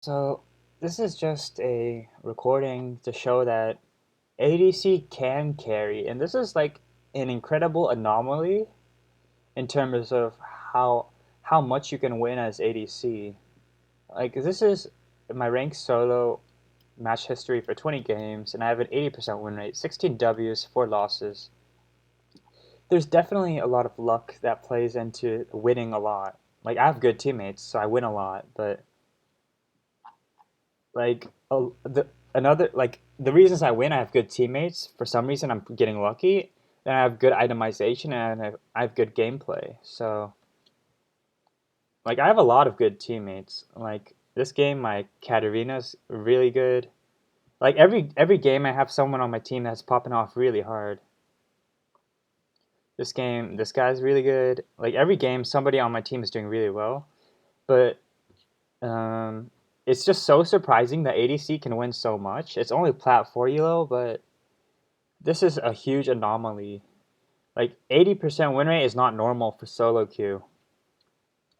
So this is just a recording to show that ADC can carry, and this is like an incredible anomaly in terms of how much you can win as ADC. Like this is my ranked solo match history for 20 games, and I have an 80% win rate, 16 Ws, 4 losses. There's definitely a lot of luck that plays into winning a lot. Like I have good teammates, so I win a lot, but like the another like the reasons I win, I have good teammates. For some reason, I'm getting lucky. Then I have good itemization and I have good gameplay. So like I have a lot of good teammates. Like this game, my Katarina's really good. Like every game, I have someone on my team that's popping off really hard. This game, this guy's really good. Like every game, somebody on my team is doing really well. But um, it's just so surprising that ADC can win so much. It's only plat 4 elo, but this is a huge anomaly. Like 80% win rate is not normal for solo queue.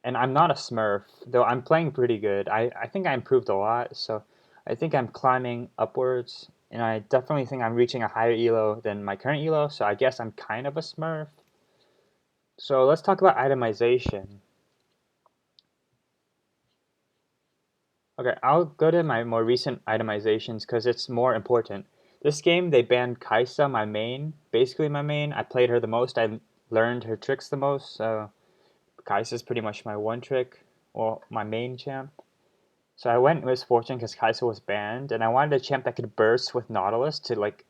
And I'm not a smurf, though I'm playing pretty good. I think I improved a lot, so I think I'm climbing upwards. And I definitely think I'm reaching a higher elo than my current elo, so I guess I'm kind of a smurf. So let's talk about itemization. Okay, I'll go to my more recent itemizations because it's more important. This game, they banned Kaiser, my main, basically my main. I played her the most. I learned her tricks the most, so Kaiser's pretty much my one trick, or my main champ. So I went Misfortune because Kaiser was banned, and I wanted a champ that could burst with Nautilus to like,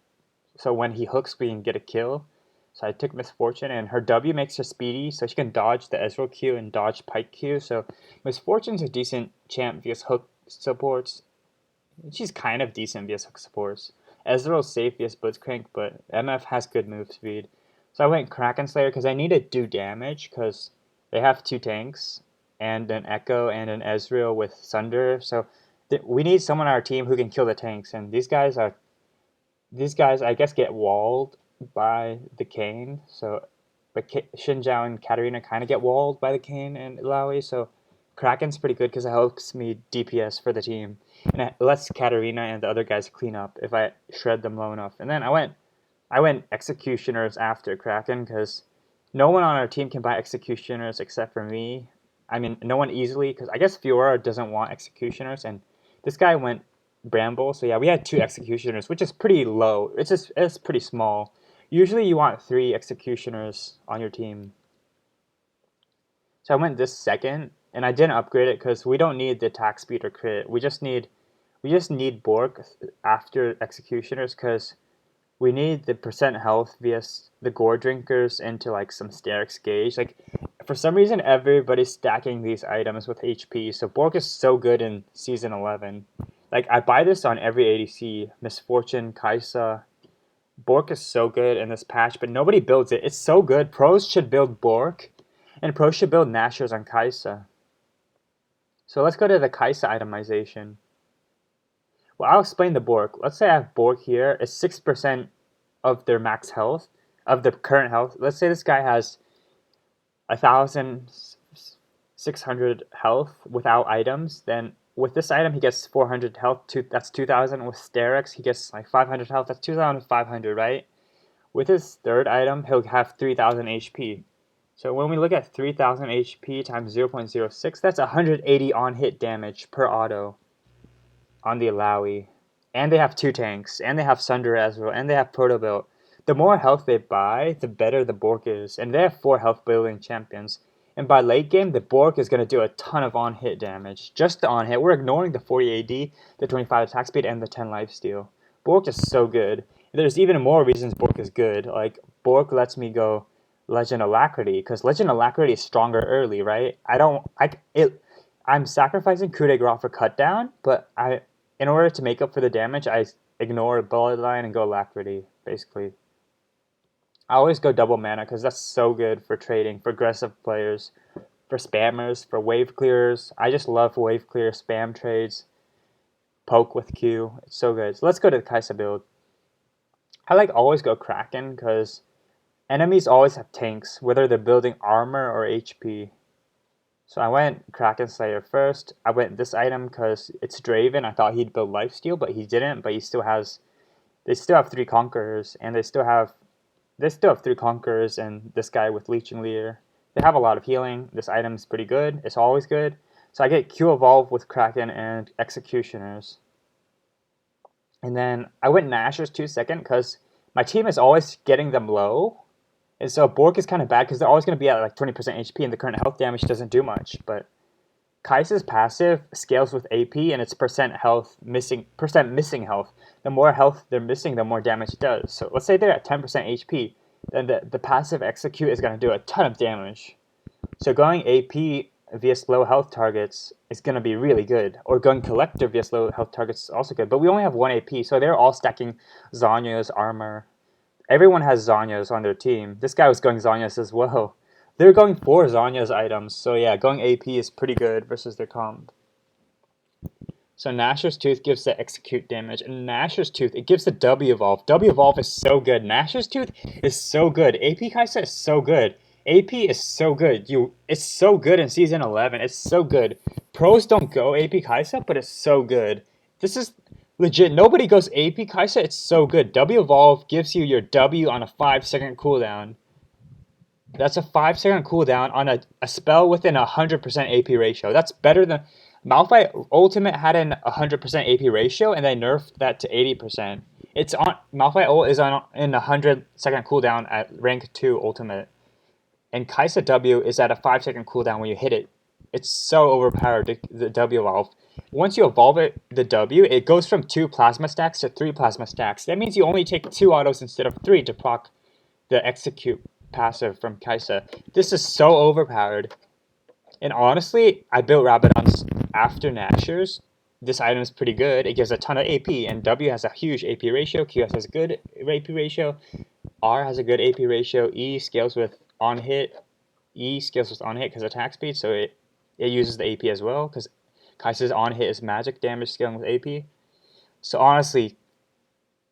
so when he hooks, we can get a kill. So I took Misfortune, and her W makes her speedy, so she can dodge the Ezreal Q and dodge Pike Q. So Misfortune's a decent champ because hook supports. She's kind of decent vs hook supports. Ezreal's safe vs Blitzcrank, but MF has good move speed. So I went Kraken Slayer because I need to do damage because they have two tanks and an Echo and an Ezreal with Sunder. So we need someone on our team who can kill the tanks, and these guys I guess get walled by the Kane. So but Xinjiao and Katarina kind of get walled by the Kane and Ilaoi. So Kraken's pretty good because it helps me DPS for the team, and it lets Katarina and the other guys clean up if I shred them low enough. And then I went Executioners after Kraken because no one on our team can buy Executioners except for me. I mean, no one easily because I guess Fiora doesn't want Executioners, and this guy went Bramble. So yeah, we had two Executioners, which is pretty low. It's pretty small. Usually you want three Executioners on your team. So I went this second, and I didn't upgrade it because we don't need the attack speed or crit. We just need Bork after Executioners because we need the percent health via the Gore Drinkers into like some Sterix gauge. Like for some reason, everybody's stacking these items with HP. So Bork is so good in season 11. Like I buy this on every ADC. Misfortune, Kaisa. Bork is so good in this patch, but nobody builds it. It's so good. Pros should build Bork, and pros should build Nashers on Kaisa. So let's go to the Kaisa itemization. Well, I'll explain the Bork. Let's say I have Bork here. It's 6% of their max health, of the current health. Let's say this guy has 1,600 health without items. Then with this item, he gets 400 health. That's 2,000. With Sterix, he gets like 500 health. That's 2,500, right? With his third item, he'll have 3,000 HP. So when we look at 3,000 HP times 0.06, that's 180 on hit damage per auto on the Alawi. And they have two tanks, and they have Sunder Ezreal, and they have Proto. The more health they buy, the better the Bork is. And they have 4 health building champions. And by late game, the Bork is going to do a ton of on-hit damage. Just the on-hit. We're ignoring the 40 AD, the 25 attack speed, and the 10 lifesteal. Bork is so good. There's even more reasons Bork is good. Like, Bork lets me go Legend Alacrity, because Legend Alacrity is stronger early, right? I'm sacrificing coup de grace for cut down, but in order to make up for the damage, I ignore Bloodline and go Alacrity, basically. I always go double mana because that's so good for trading, for aggressive players, for spammers, for wave clearers. I just love wave clear spam trades. Poke with Q. It's so good. So let's go to the Kaisa build. I like always go Kraken because enemies always have tanks, whether they're building armor or HP. So I went Kraken Slayer first. I went this item because it's Draven. I thought he'd build Lifesteal, but he didn't. But he still has. They still have 3 Conquerors, and they still have 3 Conquerors, and this guy with Leeching Leader. They have a lot of healing. This item's pretty good. It's always good. So I get Q Evolve with Kraken and Executioners. And then I went Nashers 2 second because my team is always getting them low. And so Bork is kind of bad because they're always going to be at like 20% HP and the current health damage doesn't do much. But Kaiser's passive scales with AP and it's percent missing health. The more health they're missing, the more damage it does. So let's say they're at 10% HP, then the passive execute is going to do a ton of damage. So going AP via slow health targets is going to be really good. Or going Collector via slow health targets is also good. But we only have 1 AP, so they're all stacking Zanya's armor. Everyone has Zanyas on their team. This guy was going Zanyas as well. They're going 4 Zanya's items, so yeah, going AP is pretty good versus their comp. So Nashor's Tooth gives the execute damage, and Nashor's Tooth, it gives the W Evolve. W Evolve is so good. Nashor's Tooth is so good. AP Kai'Sa is so good. AP is so good. It's so good in Season 11. It's so good. Pros don't go AP Kai'Sa, but it's so good. This is legit. Nobody goes AP Kai'Sa. It's so good. W Evolve gives you your W on a 5-second cooldown. That's a 5-second cooldown on a spell within 100% AP ratio. That's better than... Malphite Ultimate had an 100% AP ratio, and they nerfed that to 80%. It's on Malphite Ult is on in a 100-second cooldown at rank 2 Ultimate, and Kai'Sa W is at a 5-second cooldown when you hit it. It's so overpowered, the W evolve. Once you evolve it, the W, it goes from 2 plasma stacks to 3 plasma stacks. That means you only take 2 autos instead of 3 to proc the execute passive from Kai'Sa. This is so overpowered. And honestly, I built Rabadons after Nashers. This item is pretty good. It gives a ton of AP, and W has a huge AP ratio. QS has a good AP ratio. R has a good AP ratio. E scales with on hit. E scales with on hit because attack speed, so it uses the AP as well because Kai'Sa's on hit is magic damage scaling with AP. So honestly,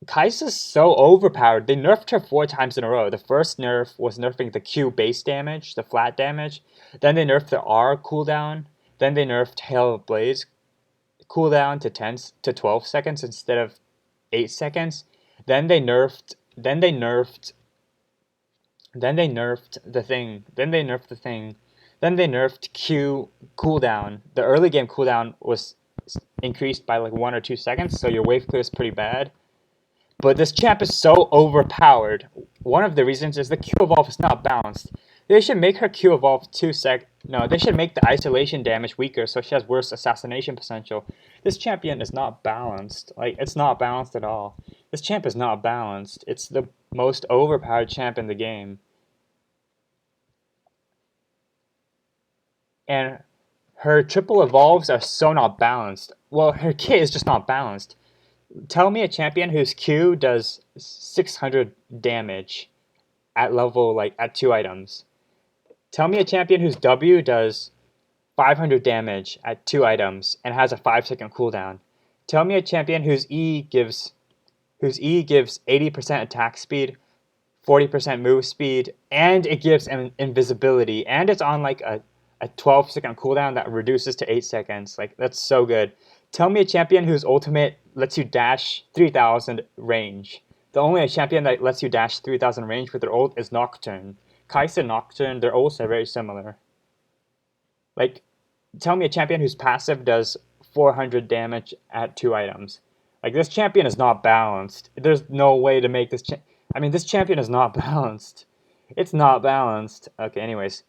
Kai'Sa's so overpowered. They nerfed her 4 times in a row. The first nerf was nerfing the Q base damage, the flat damage. Then they nerfed the R cooldown. Then they nerfed Hail of Blades cooldown to 12 seconds instead of 8 seconds. Then they nerfed the thing. Then they nerfed Q cooldown. The early game cooldown was increased by like 1 or 2 seconds, so your wave clear is pretty bad. But this champ is so overpowered. One of the reasons is the Q evolve is not balanced. They should make her Q evolve they should make the isolation damage weaker so she has worse assassination potential. This champion is not balanced. Like, it's not balanced at all. This champ is not balanced. It's the most overpowered champ in the game. And her triple evolves are so not balanced. Well, her kit is just not balanced. Tell me a champion whose Q does 600 damage at level, like, at 2 items. Tell me a champion whose W does 500 damage at 2 items and has a 5-second cooldown. Tell me a champion whose E gives 80% attack speed, 40% move speed, and it gives invisibility, and it's on like a 12-second cooldown that reduces to 8 seconds. Like, that's so good. Tell me a champion whose ultimate lets you dash 3,000 range. The only champion that lets you dash 3,000 range with their ult is Nocturne. Kai'Sa Nocturne, their ults are very similar. Like, tell me a champion whose passive does 400 damage at 2 items. Like, this champion is not balanced. There's no way to make this this champion is not balanced. It's not balanced. Okay, anyways.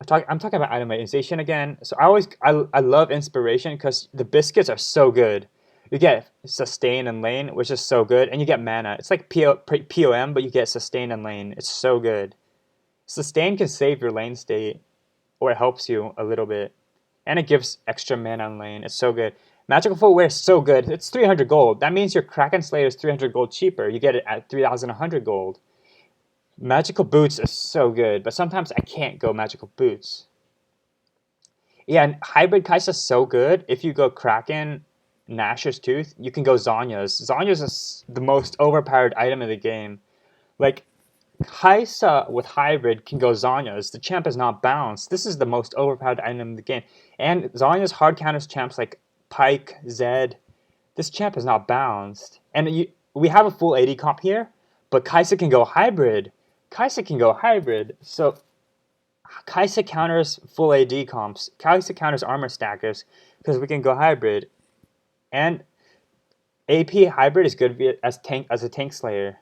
I'm talking about itemization again. So I love inspiration because the biscuits are so good. You get sustain and lane, which is so good, and you get mana. It's like POM, but you get sustain and lane. It's so good. Sustain can save your lane state, or it helps you a little bit, and it gives extra mana in lane. It's so good. Magical Footwear is so good. It's 300 gold. That means your Kraken Slayer is 300 gold cheaper. You get it at 3,100 gold. Magical Boots is so good, but sometimes I can't go Magical Boots. Yeah, and Hybrid Kai'Sa is so good. If you go Kraken, Nashor's Tooth, you can go Zanya's. Zanya's is the most overpowered item in the game. Like, Kai'Sa with hybrid can go Zhonya's. The champ is not balanced. This is the most overpowered item in the game. And Zhonya's hard counters champs like Pyke, Zed. This champ is not balanced. And we have a full AD comp here, but Kai'Sa can go hybrid. Kai'Sa can go hybrid. So Kai'Sa counters full AD comps. Kai'Sa counters armor stackers because we can go hybrid. And AP hybrid is good as a tank slayer.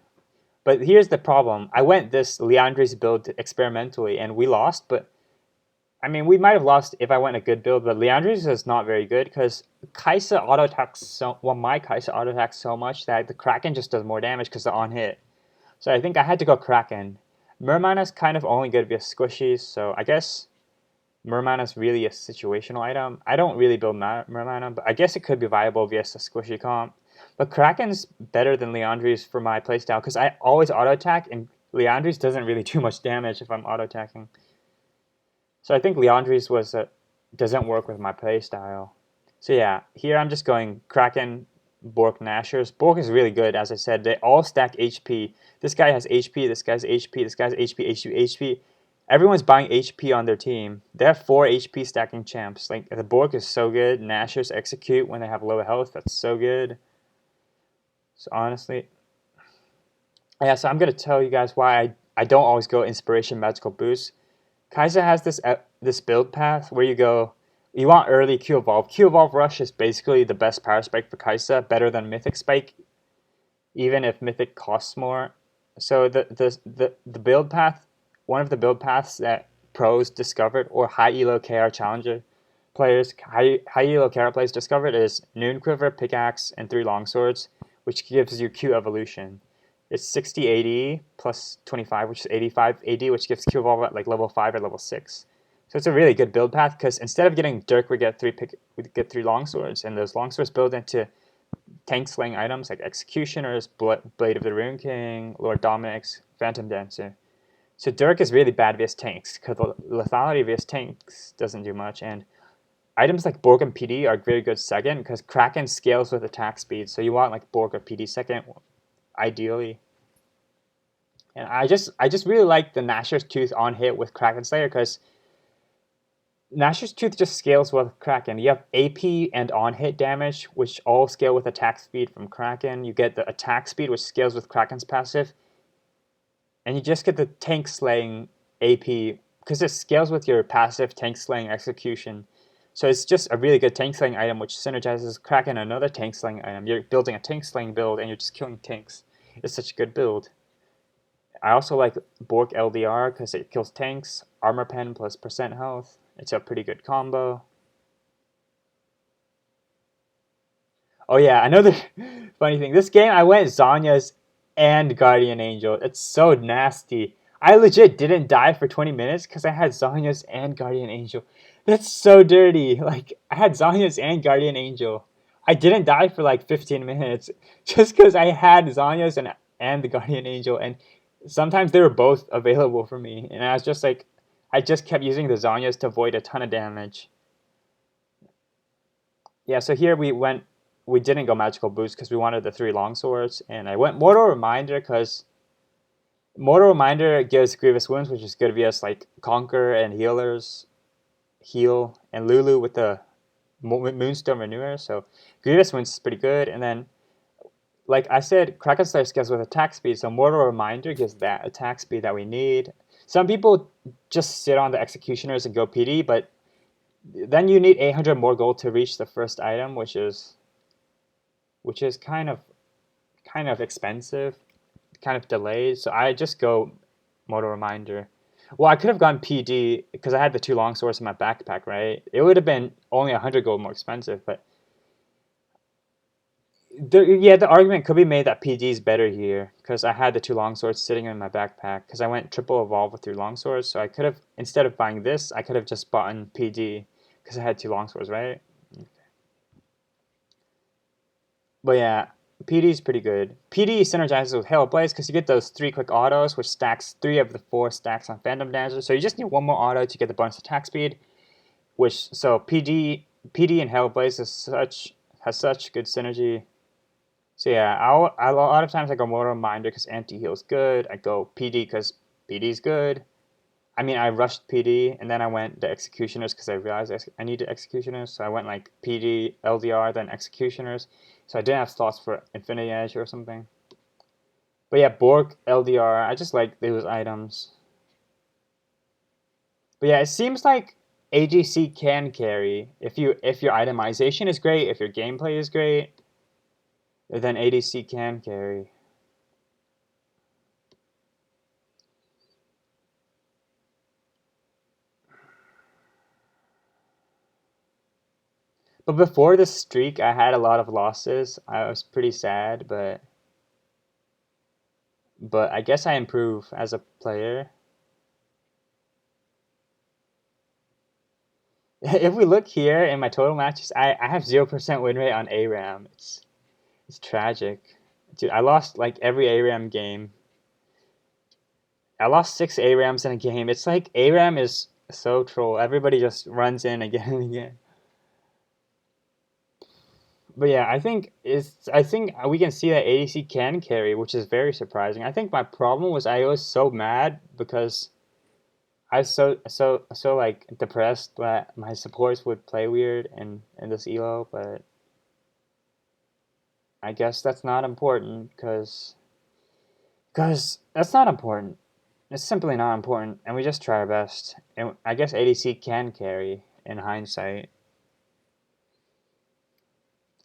But here's the problem. I went this Liandry's build experimentally, and we lost. But I mean, we might have lost if I went a good build. But Liandry's is not very good because Kai'Sa auto attacks my Kai'Sa auto attacks so much that the Kraken just does more damage because the on hit. So I think I had to go Kraken. Mermana's kind of only good via squishies, so I guess Mermana's really a situational item. I don't really build Mermana, but I guess it could be viable via a squishy comp. But Kraken's better than Liandry's for my playstyle because I always auto attack, and Liandry's doesn't really do much damage if I'm auto attacking. So I think Liandry's doesn't work with my playstyle. So yeah, here I'm just going Kraken, Bork, Nashers. Bork is really good, as I said. They all stack HP. This guy has HP, this guy's HP, this guy's HP, HP, HP. Everyone's buying HP on their team. They have 4 HP stacking champs. Like, the Bork is so good. Nashers execute when they have low health. That's so good. So honestly, yeah, so I'm going to tell you guys why I don't always go Inspiration Magical Boost. Kai'Sa has this build path where you want early Q Evolve. Q Evolve Rush is basically the best power spike for Kai'Sa, better than Mythic Spike, even if Mythic costs more. So the build path, one of the build paths that pros discovered, or high elo KR challenger players, high elo KR players discovered, is Noon Quiver, Pickaxe, and 3 Longswords, which gives you Q Evolution. It's 60 AD plus 25, which is 85 AD, which gives Q Evolve at like level 5 or level 6. So it's a really good build path because instead of getting Dirk, we get 3 Longswords, and those Longswords build into tank slaying items like Executioners, Blade of the Rune King, Lord Dominic's, Phantom Dancer. So Dirk is really bad vs tanks because the lethality vs tanks doesn't do much, and items like Bork and PD are very good second because Kraken scales with attack speed, so you want like Bork or PD second, ideally. And I just really like the Nashor's Tooth on hit with Kraken Slayer because Nashor's Tooth just scales with Kraken. You have AP and on hit damage, which all scale with attack speed from Kraken. You get the attack speed, which scales with Kraken's passive. And you just get the tank slaying AP because it scales with your passive tank slaying execution. So it's just a really good tank slaying item, which synergizes Kraken, another tank slaying item. You're building a tank slaying build, and you're just killing tanks. It's such a good build. I also like Bork LDR because it kills tanks. Armor Pen plus percent health. It's a pretty good combo. Oh yeah, another funny thing. This game I went Zhonya's and Guardian Angel. It's so nasty. I legit didn't die for 20 minutes because I had Zhonya's and Guardian Angel. That's so dirty. Like, I had Zhonya's and Guardian Angel. I didn't die for like 15 minutes just because I had Zhonya's and the Guardian Angel, and sometimes they were both available for me, and I was just like, I just kept using the Zhonya's to avoid a ton of damage. Yeah, so here we didn't go Magical Boost because we wanted the 3 Longswords, and I went Mortal Reminder because Mortal Reminder gives Grievous Wounds, which is good vs like Conquer and Healers, Heal, and Lulu with the Moonstone Renewer, so Grievous Wounds is pretty good, and then like I said, Kraken Slayer scales with attack speed, so Mortal Reminder gives that attack speed that we need. Some people just sit on the Executioners and go PD, but then you need 800 more gold to reach the first item, which is kind of expensive, kind of delayed. So I just go Mortal Reminder. Well, I could have gone PD because I had the 2 Longswords in my backpack, right? It would have been only 100 gold more expensive, but the argument could be made that PD is better here because I had the 2 Longswords sitting in my backpack because I went triple evolve with 3 Longswords, so I could have, instead of buying this, I could have just bought in PD because I had 2 Longswords, right? Okay. But yeah, PD is pretty good. PD synergizes with Hail Blaze because you get those 3 quick autos, which stacks 3 of the 4 stacks on Phantom Dancer, so you just need 1 more auto to get the bonus attack speed, so PD and Hail Blaze has such good synergy. So So yeah, a lot of times I go Mortal Reminder because anti-heal's good. I go PD because PD's good. I mean, I rushed PD and then I went the Executioners because I realized I needed Executioners. So I went like PD, LDR, then Executioners. So I didn't have slots for Infinity Edge or something. But yeah, Bork, LDR, I just like those items. But yeah, it seems like ADC can carry if your itemization is great, if your gameplay is great, then ADC can carry. But before this streak, I had a lot of losses. I was pretty sad, but I guess I improve as a player. If we look here in my total matches, I have 0% win rate on ARAM. It's tragic. Dude, I lost like every ARAM game. I lost 6 ARAMs in a game. It's like ARAM is so troll. Everybody just runs in again and again. But yeah, I think we can see that ADC can carry, which is very surprising. I think my problem was I was so mad because I was so like depressed that my supports would play weird in this elo, but I guess that's not important because that's not important. It's simply not important, and we just try our best. And I guess ADC can carry in hindsight.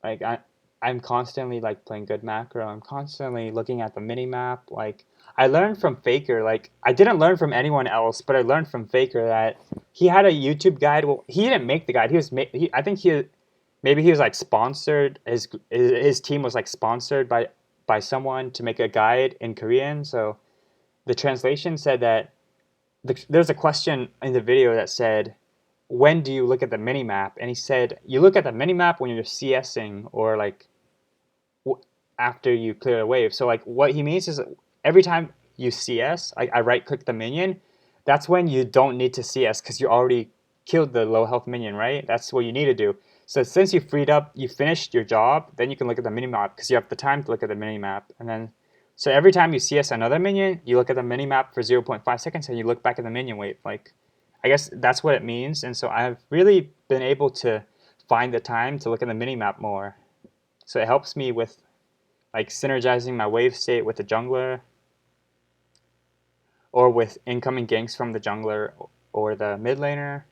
Like I'm constantly like playing good macro. I'm constantly looking at the mini map. Like I learned from Faker. Like I didn't learn from anyone else, but I learned from Faker that he had a YouTube guide. Well, he didn't make the guide. I think maybe he was like sponsored. His team was like sponsored by someone to make a guide in Korean. So the translation said that there's a question in the video that said, when do you look at the mini map? And he said, you look at the mini map when you're CSing or like after you clear a wave. So like what he means is every time you CS, I right click the minion, that's when you don't need to CS because you already killed the low health minion, right? That's what you need to do. So since you freed up, you finished your job, then you can look at the minimap because you have the time to look at the minimap. And then, so every time you CS another minion, you look at the minimap for 0.5 seconds and you look back at the minion wave. Like, I guess that's what it means. And so I've really been able to find the time to look at the minimap more. So it helps me with like synergizing my wave state with the jungler or with incoming ganks from the jungler or the mid laner.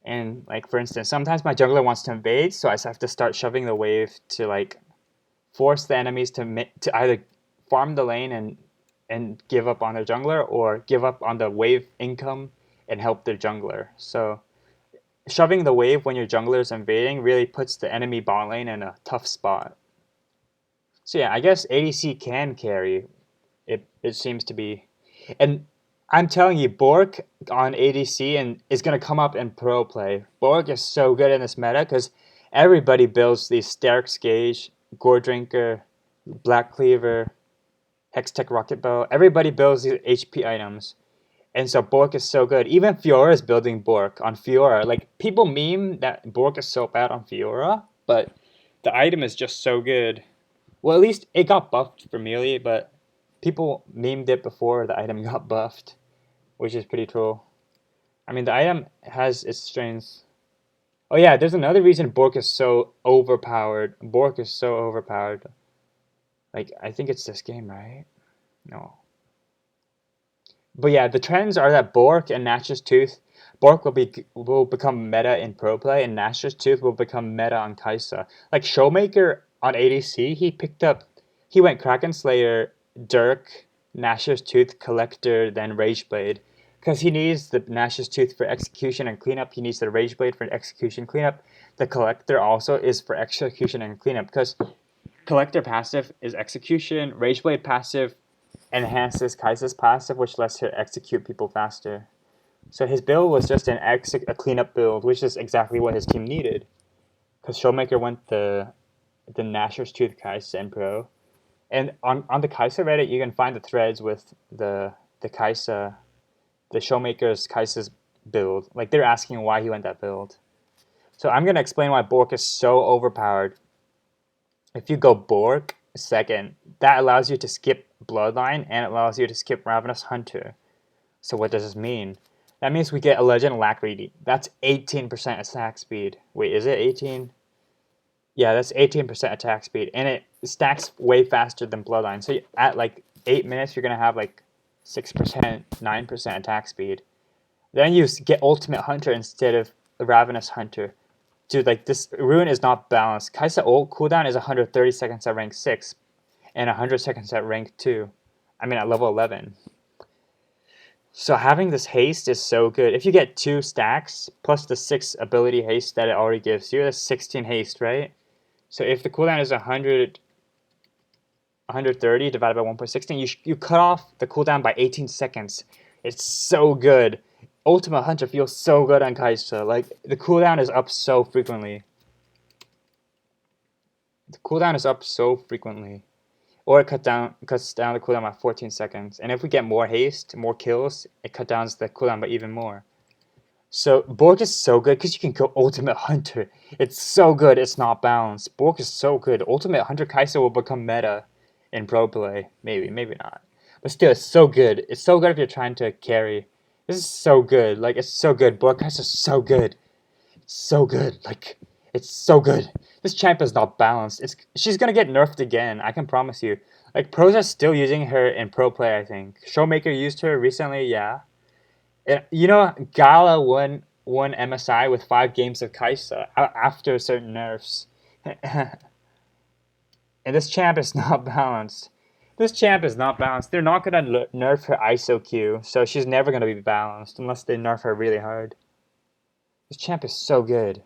And like for instance, sometimes my jungler wants to invade, so I have to start shoving the wave to like force the enemies to either farm the lane and give up on their jungler or give up on the wave income and help their jungler. So shoving the wave when your jungler is invading really puts the enemy bot lane in a tough spot. So yeah, I guess ADC can carry. It seems to be, and I'm telling you, Bork on ADC and is gonna come up in pro play. Bork is so good in this meta because everybody builds these Sterk's Gauge, Gore Drinker, Black Cleaver, Hextech Rocket Bow. Everybody builds these HP items, and so Bork is so good. Even Fiora is building Bork on Fiora. Like people meme that Bork is so bad on Fiora, but the item is just so good. Well, at least it got buffed for melee, but people memed it before the item got buffed, which is pretty cool. I mean, the item has its strengths. Oh yeah, there's another reason Bork is so overpowered. Bork is so overpowered. Like, I think it's this game, right? No. But yeah, the trends are that Bork and Nash's Tooth, Bork will become meta in pro play, and Nash's Tooth will become meta on Kai'Sa. Like Showmaker on ADC, he went Kraken Slayer, Dirk, Nash's Tooth, Collector, then Rageblade. Because he needs the Nash's Tooth for execution and cleanup. He needs the Rageblade for execution cleanup. The Collector also is for execution and cleanup. Because Collector passive is execution. Rageblade passive enhances Kai'Sa's passive, which lets her execute people faster. So his build was just a cleanup build, which is exactly what his team needed. Because Showmaker went the Nashor's Tooth Kai'Sa in pro. And on the Kai'Sa Reddit, you can find the threads with the Kai'Sa, the Showmaker's Kai'Sa's build. Like they're asking why he went that build. So I'm gonna explain why Bork is so overpowered. If you go Bork second. That allows you to skip Bloodline and it allows you to skip Ravenous Hunter. So what does this mean? That means we get a Legend Alacrity. That's 18% attack speed. Wait, is it 18? Yeah, that's 18% attack speed. And it stacks way faster than Bloodline. So at like 8 minutes, you're going to have like 6%, 9% attack speed. Then you get Ultimate Hunter instead of Ravenous Hunter. Dude, like this rune is not balanced. Kai'Sa ult cooldown is 130 seconds at rank 6 and 100 seconds at rank 2. I mean at level 11. So having this haste is so good. If you get 2 stacks plus the 6 ability haste that it already gives you, that's 16 haste, right? So if the cooldown is 130 divided by 1.16, you cut off the cooldown by 18 seconds. It's so good. Ultimate Hunter feels so good on Kai'Sa. Like, the cooldown is up so frequently. Or it cuts down the cooldown by 14 seconds. And if we get more haste, more kills, it cuts down the cooldown by even more. So Bork is so good because you can go Ultimate Hunter. It's so good, it's not balanced. Bork is so good. Ultimate Hunter Kai'Sa will become meta in pro play. Maybe not. But still, it's so good. It's so good if you're trying to carry. This is so good. Like, it's so good. Bork Kai'Sa is so good. It's so good. Like, it's so good. This champ is not balanced. She's gonna get nerfed again. I can promise you. Like, pros are still using her in pro play, I think. Showmaker used her recently, yeah. And, you know, Gala won MSI with 5 games of Kai'Sa after certain nerfs. And this champ is not balanced. They're not going to nerf her ISO Q, so she's never going to be balanced unless they nerf her really hard. This champ is so good.